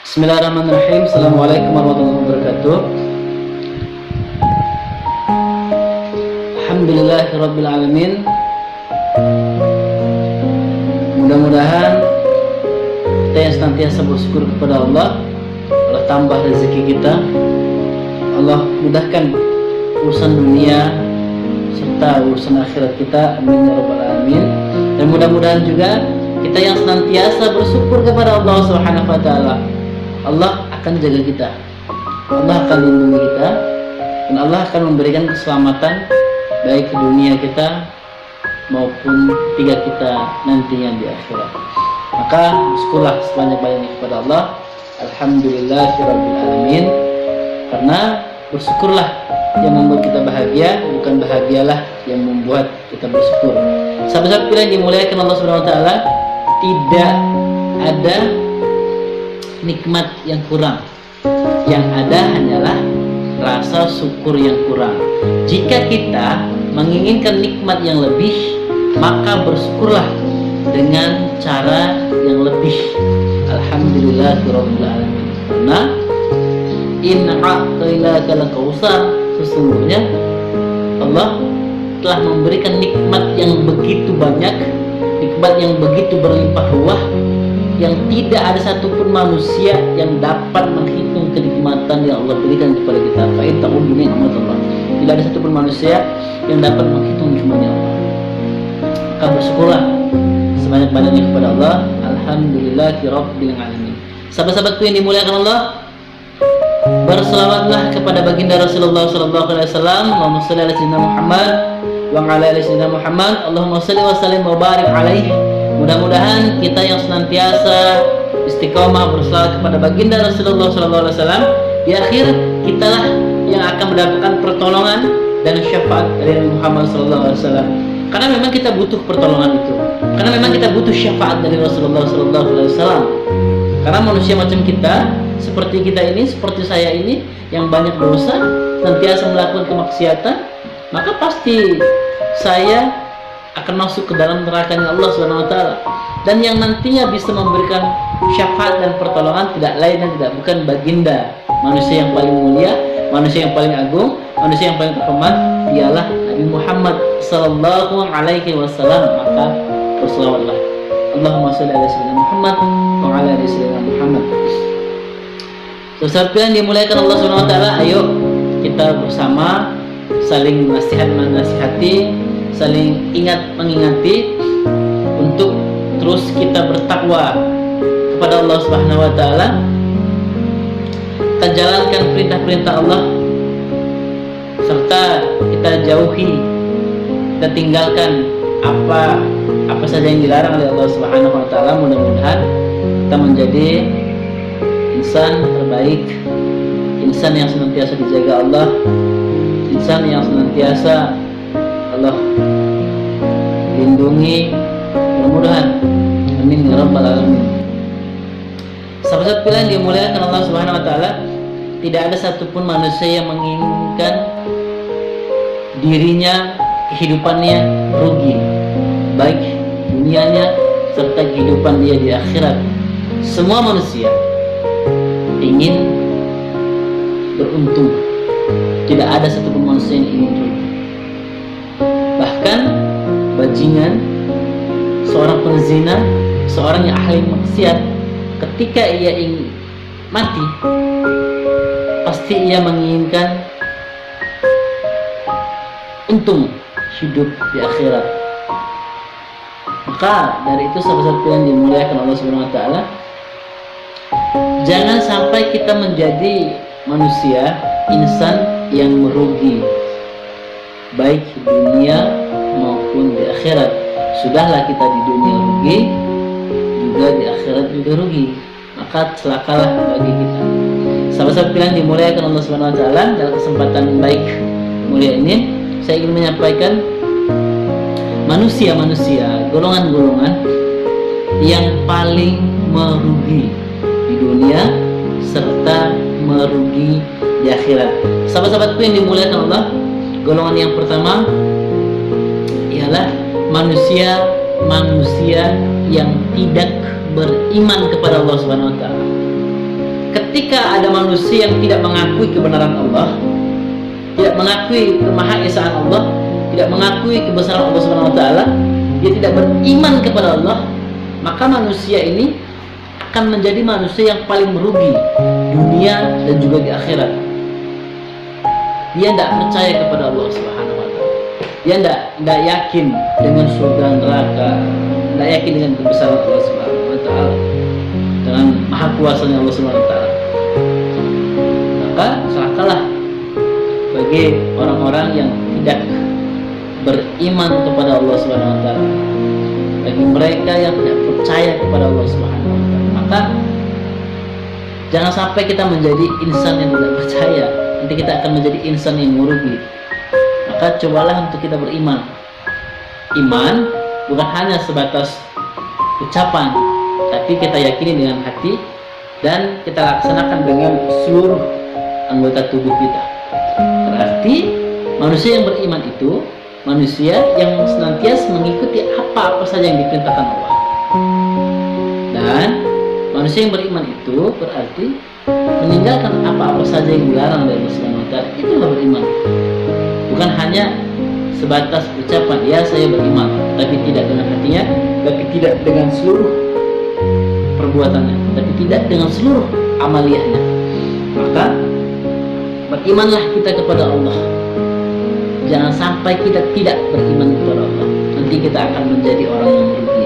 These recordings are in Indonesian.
Bismillahirrahmanirrahim. Assalamualaikum warahmatullahi wabarakatuh. Alhamdulillahirabbil alamin. Mudah-mudahan kita yang senantiasa bersyukur kepada Allah tambah rezeki kita, Allah mudahkan urusan dunia serta urusan akhirat kita, amin ya rabbal alamin. Dan mudah-mudahan juga kita yang senantiasa bersyukur kepada Allah Subhanahu wa taala, Allah akan jaga kita, Allah akan lindungi kita, dan Allah akan memberikan keselamatan baik di dunia kita maupun ketika kita nantinya di akhirat. Maka bersyukurlah sebanyak-banyaknya kepada Allah. Alhamdulillahirabbil alamin. Karena bersyukurlah yang membuat kita bahagia, bukan bahagialah yang membuat kita bersyukur. Sahabat-sahabat yang dimuliakan Allah Subhanahu wa taala, tidak ada nikmat yang kurang. Yang ada hanyalah rasa syukur yang kurang. Jika kita menginginkan nikmat yang lebih, maka bersyukurlah dengan cara yang lebih. Alhamdulillahirabbil alamin. Karena inna a'tainaka al-kautsar, sesungguhnya Allah telah memberikan nikmat yang begitu banyak, nikmat yang begitu berlimpah ruah, yang tidak ada satupun manusia yang dapat menghitung kenikmatan yang Allah berikan kepada kita. Fa in ta'uddu ni'matallah, tidak ada satupun manusia yang dapat menghitung nikmatnya Allah. Maka bersyukurlah sebanyak-banyaknya kepada Allah. Alhamdulillahirabbil alamin. Sahabat-sahabatku yang dimuliakan Allah, berselawatlah kepada baginda Rasulullah sallallahu alaihi wasallam. Allahumma shalli ala sayyidina Muhammad wa ala ali sayyidina Muhammad. Allahumma shalli wa sallim wa barik alaihi. Mudah-mudahan kita yang senantiasa istiqomah berselawat kepada baginda Rasulullah sallallahu alaihi wasallam, di akhir kitalah yang akan mendapatkan pertolongan dan syafaat dari Muhammad sallallahu alaihi wasallam. Karena memang kita butuh pertolongan itu. Karena memang kita butuh syafaat dari Rasulullah sallallahu alaihi wasallam. Karena manusia macam kita, seperti kita ini, seperti saya ini, yang banyak dosa, senantiasa melakukan kemaksiatan, maka pasti saya akan masuk ke dalam nerakanya Allah Subhanahu wa taala. Dan yang nantinya bisa memberikan syafaat dan pertolongan tidak lain dan tidak bukan baginda, manusia yang paling mulia, manusia yang paling agung, manusia yang paling terhormat, ialah Nabi Muhammad sallallahu alaihi wasallam. Maka berselawatlah. Allahumma shalli ala sayyidina Muhammad wa ala ali sayyidina Muhammad. Saudara yang dimuliakan Allah Subhanahu wa taala, ayo kita bersama saling menasihati, saling ingat mengingati untuk terus kita bertakwa kepada Allah Subhanahu wa taala. Kita jalankan perintah-perintah Allah serta kita jauhi, kita tinggalkan apa saja yang dilarang oleh Allah Subhanahu wa taala. Mudah-mudahan kita menjadi insan terbaik, insan yang senantiasa dijaga Allah, insan yang senantiasa Allah lindungi. Mudah-mudahan, amin ya rabbal alamin. Sahabat-sahabat pilihan dimuliakan Allah Subhanahu wa taala, tidak ada satupun manusia yang menginginkan dirinya, kehidupannya rugi, baik dunianya serta kehidupan dia di akhirat. Semua manusia ingin beruntung. Tidak ada satupun manusia yang ingin rugi. Bahkan bajingan, seorang penzina, seorang yang ahli maksiat, ketika ia ingin mati, pasti ia menginginkan untung hidup di akhirat. Maka dari itu sahabat-sahabat yang dimuliakan Allah Subhanahu wa taala, jangan sampai kita menjadi manusia, insan yang merugi baik di dunia maupun di akhirat. Sudahlah kita di dunia rugi, juga di akhirat juga rugi, maka celakalah bagi kita. Sahabat-sahabat yang dimuliakan Allah Subhanahu wa taala, dalam kesempatan baik mulia ini saya ingin menyampaikan manusia-manusia, golongan-golongan yang paling merugi di dunia serta merugi di akhirat. Sahabat-sahabatku yang dimuliakan Allah, golongan yang pertama ialah manusia yang tidak beriman kepada Allah Subhanahu wa taala. ketika ada manusia yang tidak mengakui kebenaran Allah, tidak mengakui kemahaesaan Allah, tidak mengakui kebesaran Allah Subhanahu wa taala, dia tidak beriman kepada Allah, maka manusia ini akan menjadi manusia yang paling merugi dunia dan juga di akhirat. Dia tidak percaya kepada Allah Subhanahu wa taala. Dia tidak yakin dengan surga neraka, tidak yakin dengan kebesaran Allah Subhanahu wa taala, dengan maha kuasanya Allah Subhanahu wa taala. Maka celakalah bagi orang-orang yang tidak beriman kepada Allah Subhanahu wa taala, bagi mereka yang tidak percaya kepada Allah Subhanahu wa taala. Maka jangan sampai kita menjadi insan yang tidak percaya, nanti kita akan menjadi insan yang merugi. Maka cobalah untuk kita beriman. Iman bukan hanya sebatas ucapan, tapi kita yakini dengan hati dan kita laksanakan dengan seluruh anggota tubuh kita. Berarti manusia yang beriman itu manusia yang senantiasa mengikuti apa-apa saja yang diperintahkan Allah. Dan manusia yang beriman itu berarti meninggalkan apa-apa saja yang dilarang dari Allah Subhanahu wa taala. Itulah beriman. Bukan hanya sebatas ucapan, ya saya beriman, tapi tidak dengan hatinya, tapi tidak dengan seluruh perbuatannya, tapi tidak dengan seluruh amaliyahnya. Maka berimanlah kita kepada Allah. Jangan sampai kita tidak beriman kepada Allah, nanti kita akan menjadi orang yang merugi.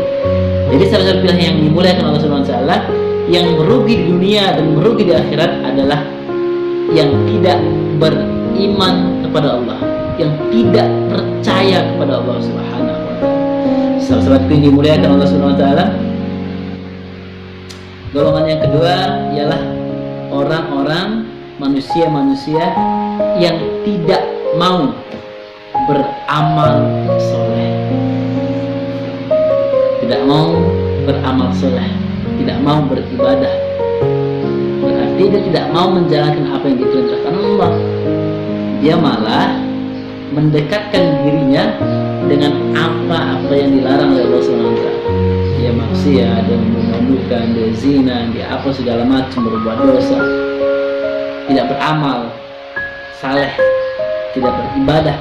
Jadi salah satu pilihan yang dimuliakan Allah Subhanahu wa taala, yang merugi di dunia dan merugi di akhirat adalah yang tidak beriman kepada Allah, yang tidak percaya kepada Allah Subhanahu wa taala. Salah satu yang dimuliakan Allah Subhanahu wa taala, golongan yang kedua ialah orang-orang manusia-manusia yang tidak mau beramal soleh, tidak mau beramal soleh, tidak mau beribadah. Berarti dia tidak mau menjalankan apa yang diperintahkan Allah. Dia malah mendekatkan dirinya dengan apa-apa yang dilarang oleh Allah SWT. Dia maksiat, dia memabukkan, dia zina, dia apa segala macam, berbuat dosa, tidak beramal saleh, tidak beribadah,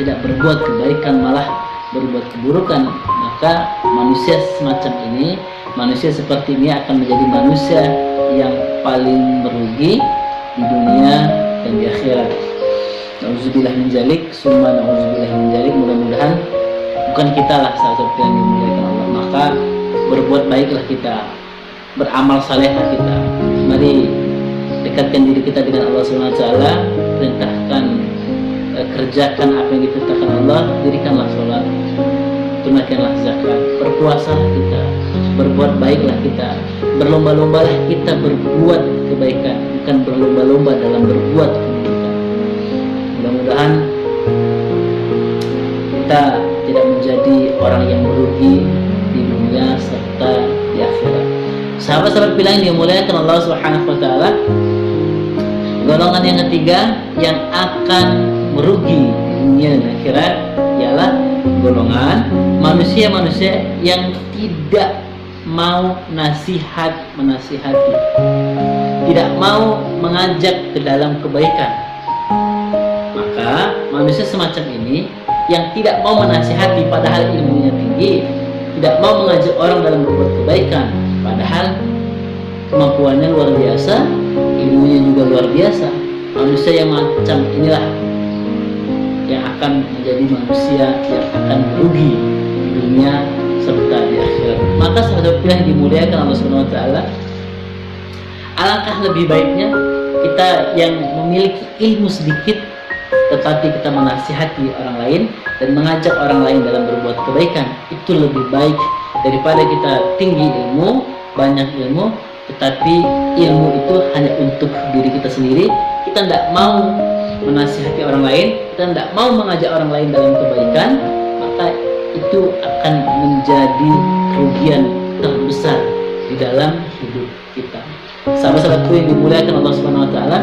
tidak berbuat kebaikan, malah berbuat keburukan. Maka manusia semacam ini, manusia seperti ini akan menjadi manusia yang paling merugi di dunia dan di akhirat. Nauzubillah min zalik, summa nauzubillah min zalik. Mudah-mudahan bukan kita lah salah satu yang dimuliakan Allah. Maka berbuat baiklah kita, beramal salehlah kita. Mari dekatkan diri kita dengan Allah Subhanahu wa taala, perintahkan, kerjakan apa yang diperintahkan Allah, dirikanlah sholat, tunaikanlah zakat, berpuasalah kita, berbuat baiklah kita, berlomba-lombalah kita berbuat kebaikan, bukan berlomba-lomba dalam berbuat keburukan. Mudah-mudahan kita tidak menjadi orang yang merugi di dunia serta di akhirat. Sahabat-sahabat pilihan yang dimuliakan Allah Subhanahu wa taala, golongan yang ketiga yang akan merugi di dunia dan akhirat ialah golongan manusia-manusia yang tidak mau menasihati, tidak mau mengajak ke dalam kebaikan. Maka manusia semacam ini yang tidak mau menasihati padahal ilmunya tinggi, tidak mau mengajak orang dalam berbuat kebaikan padahal kemampuannya luar biasa, ilmunya juga luar biasa. Manusia yang macam inilah yang akan menjadi manusia yang akan merugi di dunia serta di akhirat. Maka salah satu pilihan dimuliakan Allah Subhanahu wa taala, alangkah lebih baiknya kita yang memiliki ilmu sedikit tetapi kita menasihati orang lain dan mengajak orang lain dalam berbuat kebaikan. Itu lebih baik daripada kita tinggi ilmu, banyak ilmu, tetapi ilmu itu hanya untuk diri kita sendiri. Kita tidak mau menasihati orang lain, kita tidak mau mengajak orang lain dalam kebaikan, maka itu akan menjadi kerugian terbesar di dalam hidup kita. Sahabat-sahabatku yang dimuliakan Allah Subhanahu wa taala,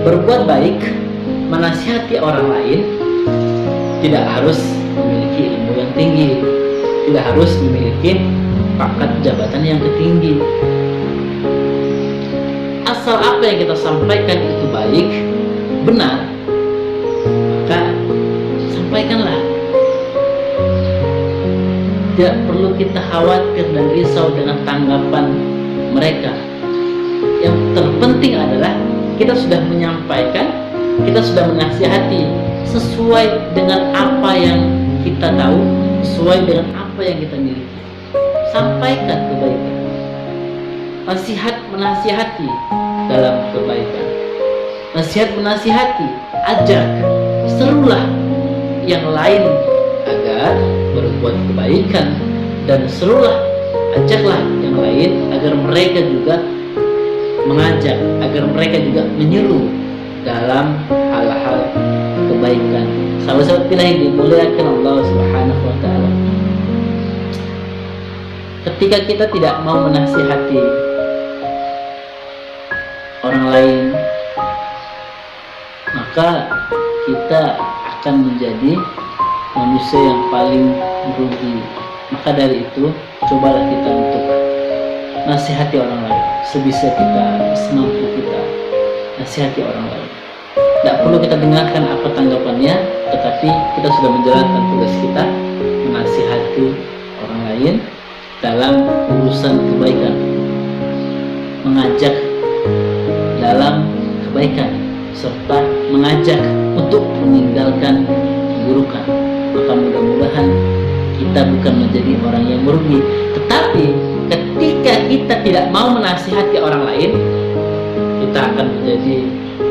berbuat baik, menasihati orang lain tidak harus memiliki ilmu yang tinggi, tidak harus memiliki pangkat jabatan yang tinggi. asal apa yang kita sampaikan itu baik, benar, maka sampaikanlah. Tidak perlu kita khawatir dan risau dengan tanggapan mereka. Yang terpenting adalah kita sudah menyampaikan, kita sudah menasihati sesuai dengan apa yang kita tahu, sesuai dengan apa yang kita miliki. Sampaikan kebaikan. Nasihat menasihati dalam kebaikan. Nasihat menasihati, ajak, serulah yang lain agar berbuat kebaikan, dan serulah, ajaklah yang lain agar mereka juga mengajak, agar mereka juga menyeru dalam hal-hal kebaikan. Sahabat-sahabat pilih yang dimuliakan Allah Subhanahu wa ta'ala, ketika kita tidak mau menasihati orang lain, maka kita akan menjadi manusia yang paling merugi. Maka dari itu, cobalah kita untuk nasihati orang lain sebisa kita, semampu kita. Nasihati orang lain. Tidak perlu kita dengarkan apa tanggapannya, tetapi kita sudah menjalankan tugas kita menasihati orang lain dalam urusan kebaikan, mengajak dalam kebaikan, serta mengajak untuk meninggalkan keburukan. Maka mudah-mudahan kita bukan menjadi orang yang merugi, tetapi ketika kita tidak mau menasihati orang lain, kita akan menjadi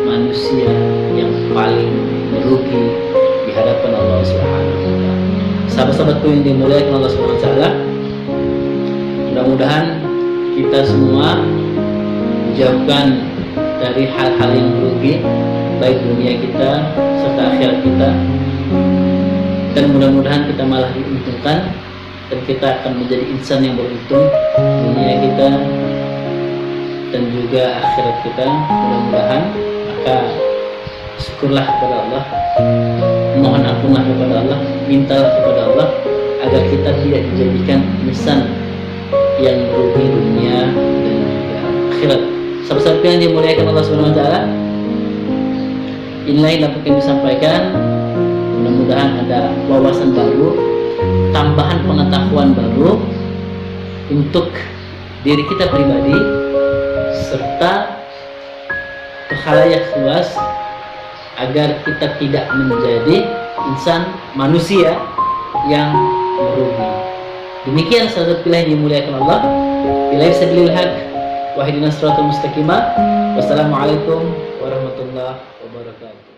manusia yang paling merugi di hadapan Allah Subhanahu wa ta'ala. Sahabat-sahabatku yang dimuliakan Allah Subhanahu wa ta'ala, mudah-mudahan kita semua dijauhkan dari hal-hal yang merugi, baik dunia kita serta akhirat kita, dan mudah-mudahan kita malah diuntungkan dan kita akan menjadi insan yang beruntung dunia kita dan juga akhirat kita. Mudah-mudahan, maka syukurlah kepada Allah, mohon ampunlah kepada Allah, mintalah kepada Allah agar kita tidak dijadikan insan yang merugi dunia dan juga akhirat. Sahabat-sahabat yang dimuliakan Allah Subhanahu wa ta'ala, inilah yang dapat kami sampaikan. Mudah-mudahan ada wawasan baru, tambahan pengetahuan baru untuk diri kita pribadi serta khalayak luas, agar kita tidak menjadi insan manusia yang merugi. Demikian sahabat pilih yang dimuliakan Allah. Billahi sabilil haq wa ihdinas siratal mustaqim. Wassalamualaikum warahmatullahi wabarakatuh.